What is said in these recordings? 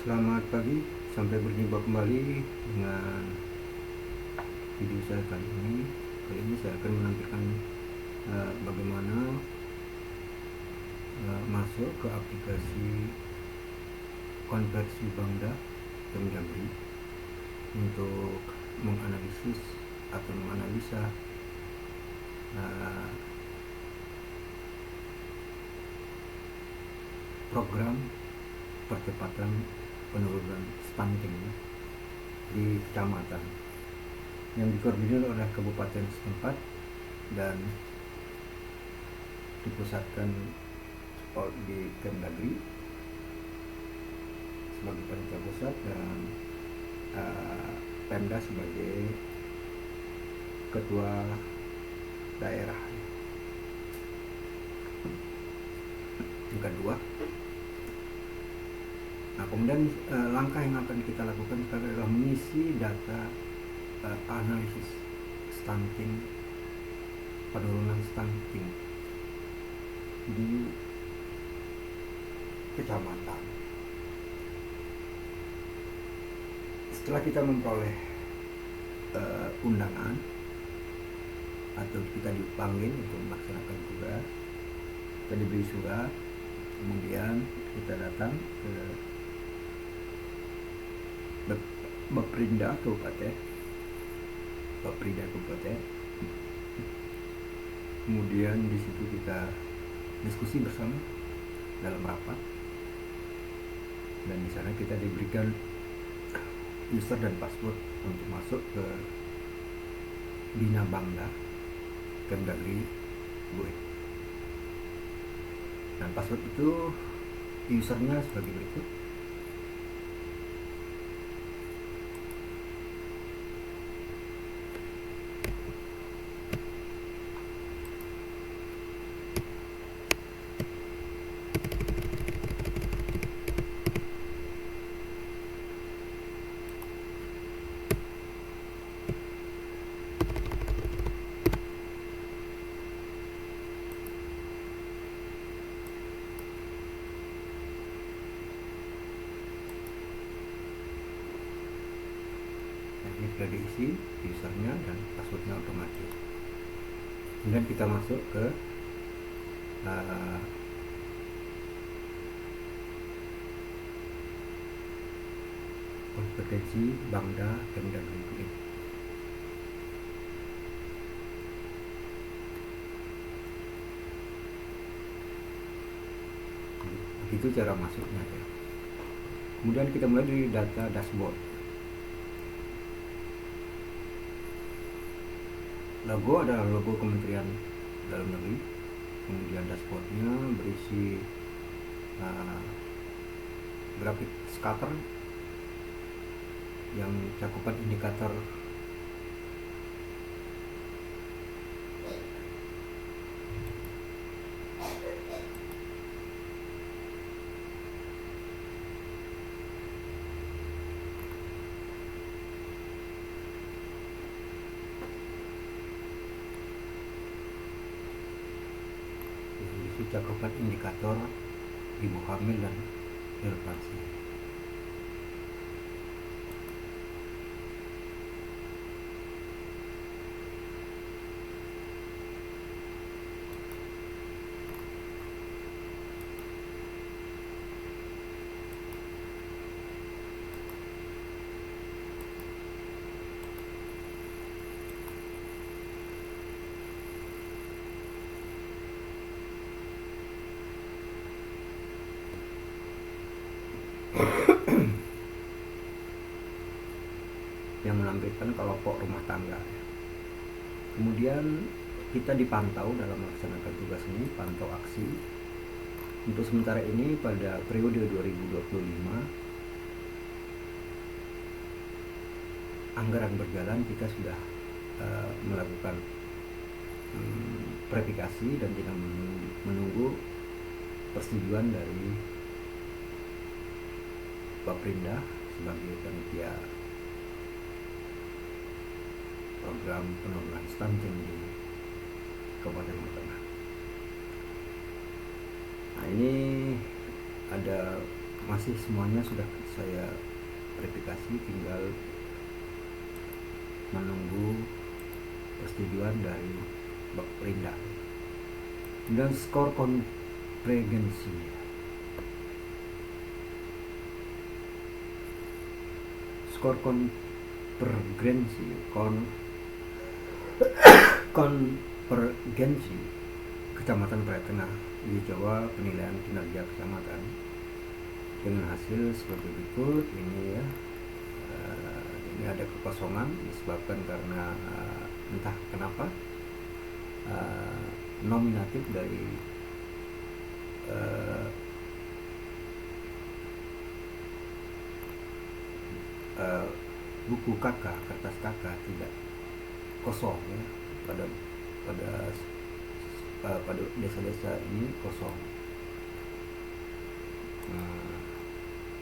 Selamat pagi, sampai berjumpa kembali dengan video saya kali ini. Kali ini saya akan menampilkan bagaimana masuk ke aplikasi konversi Bangda Kemdagri untuk menganalisis atau menganalisa program percepatan penurunan stunting di kecamatan yang dikoordinir oleh kabupaten setempat dan dipusatkan di Kemdagri sebagai panitia pusat dan Pemda sebagai ketua daerah. Yang kedua, kemudian langkah yang akan kita lakukan sekarang adalah mengisi data analisis stunting, penurunan stunting di kecamatan. Setelah kita memperoleh undangan atau kita dipanggil untuk melaksanakan tugas, kita diberi surat, kemudian kita datang ke Baprinda Kabupaten, kemudian di situ kita diskusi bersama dalam rapat, dan di sana kita diberikan user dan password untuk masuk ke Bina Bangda Kemdagri Buet. Dan password itu usernya sebagai berikut. Ini sudah diisi usernya dan passwordnya otomatis. Kemudian kita masuk ke kompetensi Bangda Kemdagri Buet. Begitu cara masuknya ya. Kemudian kita mulai dari data dashboard. Logo adalah logo Kementerian Dalam Negeri. Kemudian dashboardnya berisi grafik scatter yang cakupan indikator ibu hamil dan lactasi. Yang menampilkan kelompok rumah tangga. Kemudian kita dipantau dalam melaksanakan tugas ini, pantau aksi. Untuk sementara ini pada periode 2025 anggaran berjalan, kita sudah melakukan verifikasi dan tidak menunggu persetujuan dari Baprinda sebagai panitia program penurunan stunting di Kabupaten Tengah. Nah, ini ada masih semuanya sudah saya verifikasi, tinggal menunggu persetujuan dari Baperinda. Dan skor konvergensi, skor konvergensi Kecamatan Praia Tengah uji coba penilaian kinerja kecamatan dengan hasil seperti berikut. Ini ya, ini ada kekosongan disebabkan karena entah kenapa nominatif dari buku kakak, kertas kakak tidak kosong ya, pada desa-desa ini kosong.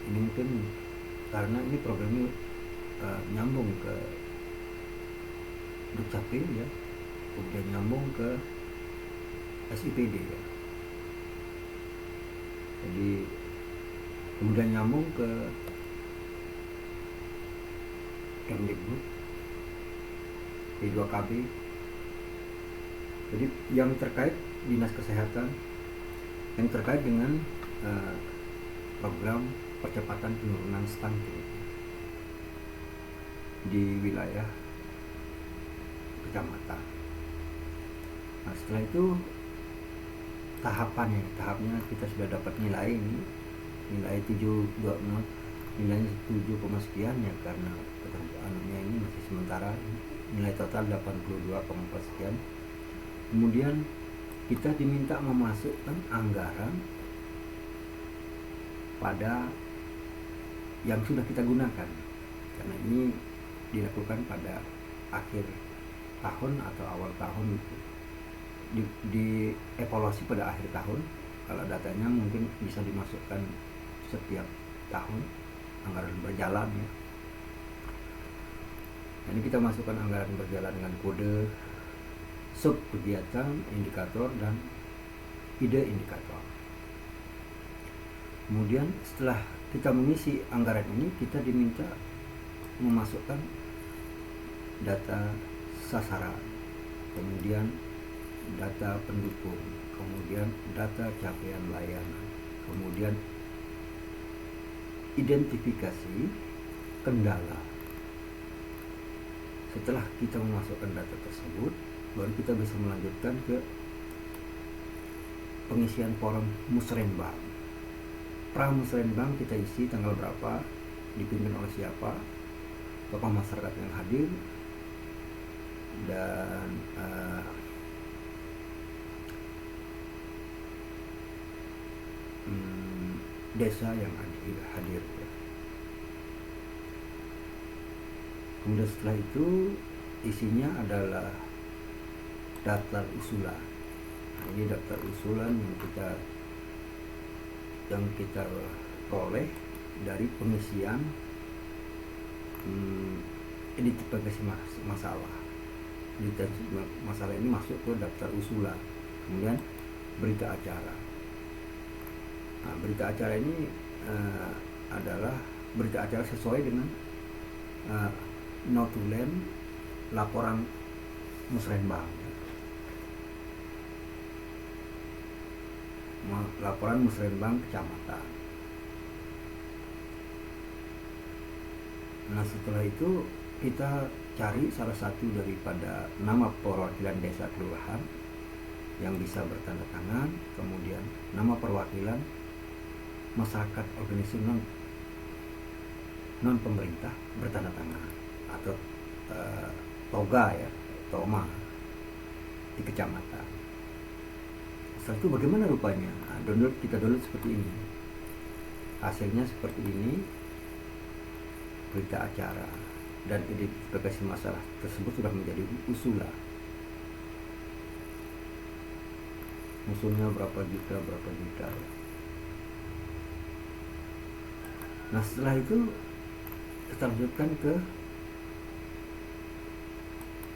Ini mungkin karena ini programnya nyambung ke Dukcapil ya, kemudian nyambung ke SIPD ya, jadi kemudian nyambung ke Kemdikbud, P2KB. Jadi yang terkait dinas kesehatan, yang terkait dengan program percepatan penurunan stunting di wilayah kecamatan. Nah, setelah itu tahapnya kita sudah dapat nilai ini, nilai 7,2, nilainya 7, sekian ya, karena keterbukaannya ini masih sementara, nilai total 82,4 sekian. Kemudian kita diminta memasukkan anggaran pada yang sudah kita gunakan, karena ini dilakukan pada akhir tahun atau awal tahun, di evaluasi pada akhir tahun. Kalau datanya mungkin bisa dimasukkan setiap tahun, anggaran berjalan ya. Ini kita masukkan anggaran berjalan dengan kode sub kegiatan, indikator, dan ide indikator. Kemudian setelah kita mengisi anggaran ini, kita diminta memasukkan data sasaran, kemudian data pendukung, kemudian data capaian layanan, kemudian identifikasi kendala. Setelah kita memasukkan data tersebut, baru kita bisa melanjutkan ke pengisian forum musrenbang. Pramusrenbang kita isi tanggal berapa, dipimpin oleh siapa, tokoh masyarakat yang hadir, dan desa yang hadir ya. Kemudian setelah itu isinya adalah daftar usulan. Nah, ini daftar usulan yang kita peroleh dari pengisian identifikasi masalah. Identifikasi masalah ini masuk ke daftar usulan. Kemudian berita acara. Nah, berita acara ini adalah berita acara sesuai dengan notulen laporan musrenbang. Laporan musrenbang kecamatan. Nah, setelah itu kita cari salah satu daripada nama perwakilan desa kelurahan yang bisa bertanda tangan, kemudian nama perwakilan masyarakat organisasi non pemerintah bertanda tangan atau toga ya, toma di kecamatan. Setelah itu bagaimana rupanya? Nah, kita download seperti ini. Hasilnya seperti ini, berita acara dan identifikasi masalah tersebut sudah menjadi usulan. Usulnya berapa juta. Nah, setelah itu kita lanjutkan ke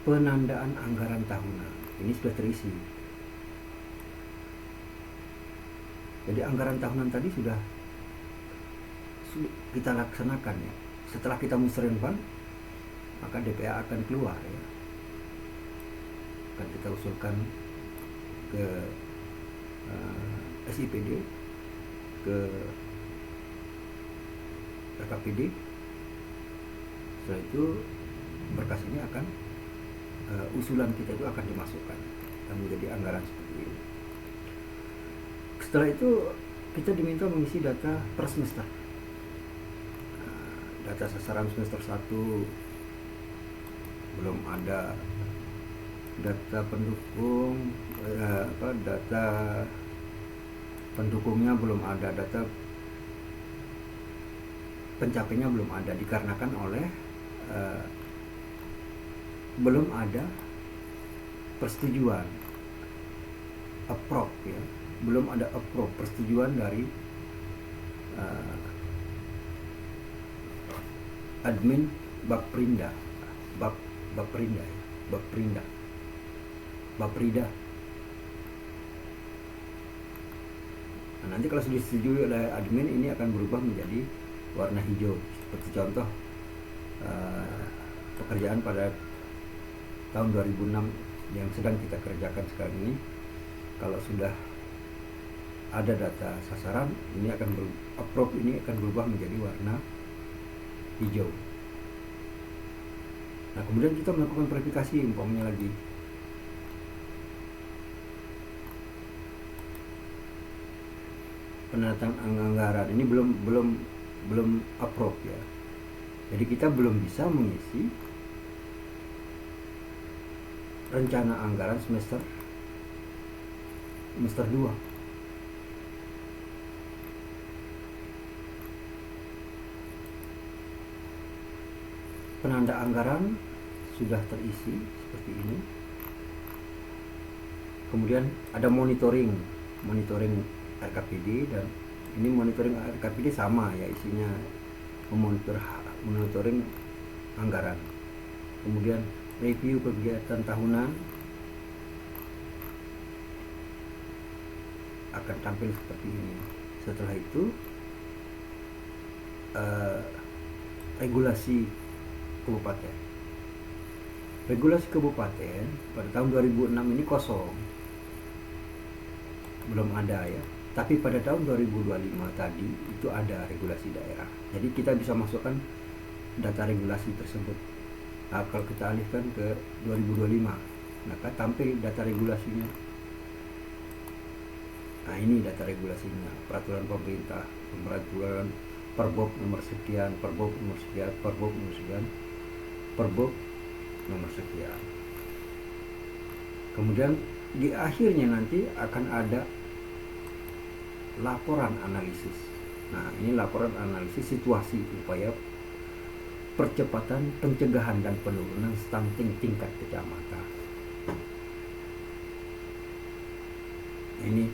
penandaan anggaran tahunan. Ini sudah terisi. Jadi anggaran tahunan tadi sudah kita laksanakan ya. Setelah kita musrenban, maka DPA akan keluar ya. Akan kita usulkan ke SIPD, ke RKPD. Setelah itu berkas ini akan usulan kita itu akan dimasukkan dan menjadi anggaran seperti ini. Setelah itu kita diminta mengisi data per semester. Data sasaran semester 1 belum ada, data pendukung data pendukungnya belum ada, data pencapaiannya belum ada, dikarenakan oleh belum ada persetujuan approve ya, belum ada approve persetujuan dari admin Baprinda. Nah, nanti kalau sudah disetujui oleh admin, ini akan berubah menjadi warna hijau. Seperti contoh pekerjaan pada tahun 2006 yang sedang kita kerjakan sekarang ini, kalau sudah ada data sasaran, ini akan approve, ini akan berubah menjadi warna hijau. Nah, kemudian kita melakukan verifikasi umpamanya lagi. Penandatangan anggaran ini belum approve ya. Jadi kita belum bisa mengisi rencana anggaran semester 2. Penanda anggaran sudah terisi seperti ini. Kemudian ada monitoring RKPD, dan ini monitoring RKPD sama ya, isinya monitoring anggaran. Kemudian review kegiatan tahunan akan tampil seperti ini. Setelah itu regulasi kabupaten. Regulasi kabupaten pada tahun 2006 ini kosong, belum ada ya. Tapi pada tahun 2025 tadi itu ada regulasi daerah. Jadi kita bisa masukkan data regulasi tersebut. Nah, kalau kita alihkan ke 2025, maka tampil data regulasinya. Nah, ini data regulasinya, peraturan pemerintah, peraturan Perbob nomor sekian, Perbob nomor sekian, Perbob nomor sekian, Perbob nomor sekian. Kemudian di akhirnya nanti akan ada laporan analisis. Nah, ini laporan analisis situasi upaya percepatan pencegahan dan penurunan stunting tingkat kecamatan. Ini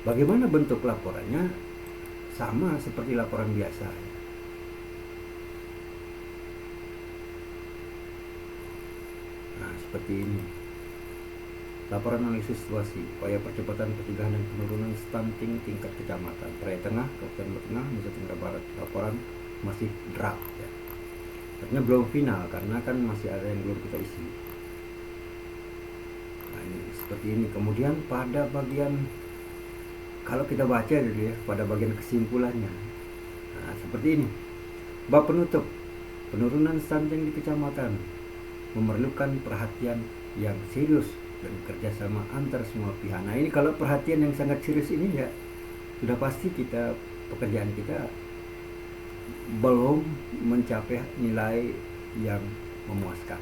bagaimana bentuk laporannya? Sama seperti laporan biasa. Nah, seperti ini. Laporan analisis situasi upaya percepatan pencegahan dan penurunan stunting tingkat kecamatan Praia Tengah, Kabupaten Tengah, Nusa Tenggara Barat. Laporan masih draft ya. Artinya belum final karena kan masih ada yang belum kita isi. Nah, ini seperti ini. Kemudian pada bagian, kalau kita baca dulu ya, pada bagian kesimpulannya, nah, seperti ini. Bab penutup, penurunan stunting di kecamatan memerlukan perhatian yang serius dan kerjasama antar semua pihak. Nah, ini kalau perhatian yang sangat serius ini ya, sudah pasti pekerjaan kita belum mencapai nilai yang memuaskan,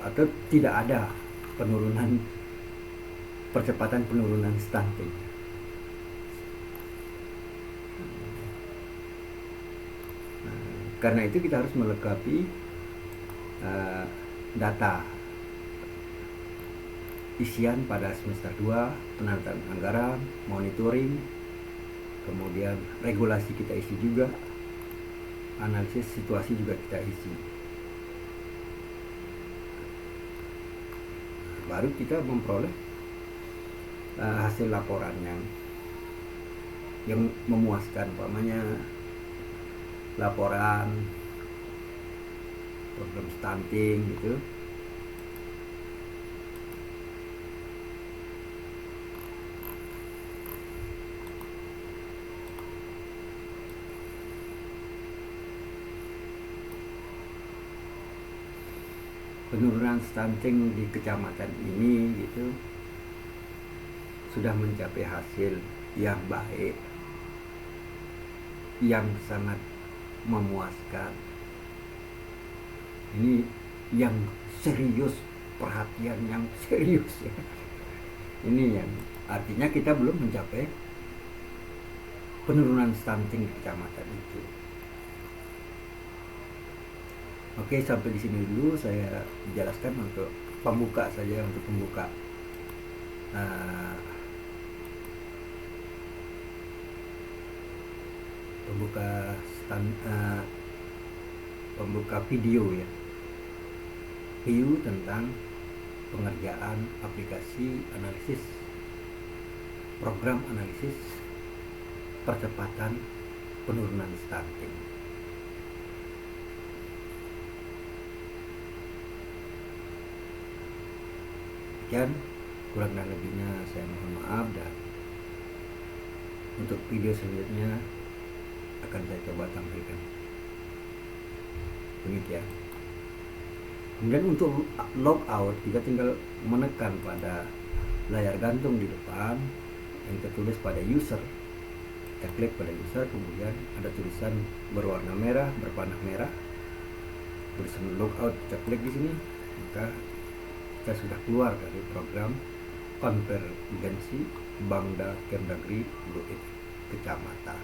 atau tidak ada percepatan penurunan stunting. Karena itu kita harus melengkapi data isian pada semester 2, penandatangan anggaran, monitoring, kemudian regulasi kita isi juga, analisis situasi juga kita isi. Baru kita memperoleh hasil laporannya. yang memuaskan, umpamanya laporan program stunting gitu. Penurunan stunting di kecamatan ini gitu sudah mencapai hasil yang baik, yang sangat memuaskan. Ini yang serius, perhatian yang serius ya. Ini yang artinya kita belum mencapai penurunan stunting di kecamatan itu. Oke, sampai di sini dulu saya jelaskan untuk pembuka saja, untuk pembuka uh, pembuka video ya, tentang pengerjaan aplikasi analisis, program analisis percepatan penurunan stunting. Demikian, kurang dan lebihnya saya mohon maaf, dan untuk video selanjutnya akan saya coba tampilkan. Demikian. Kemudian untuk logout, kita tinggal menekan pada layar gantung di depan yang tertulis pada user. Kita klik pada user, kemudian ada tulisan berwarna merah, berpanah merah, tulisan logout. Kita klik di sini, maka kita sudah keluar dari program konvergensi Bangda Kemdagri Bluit Kecamatan.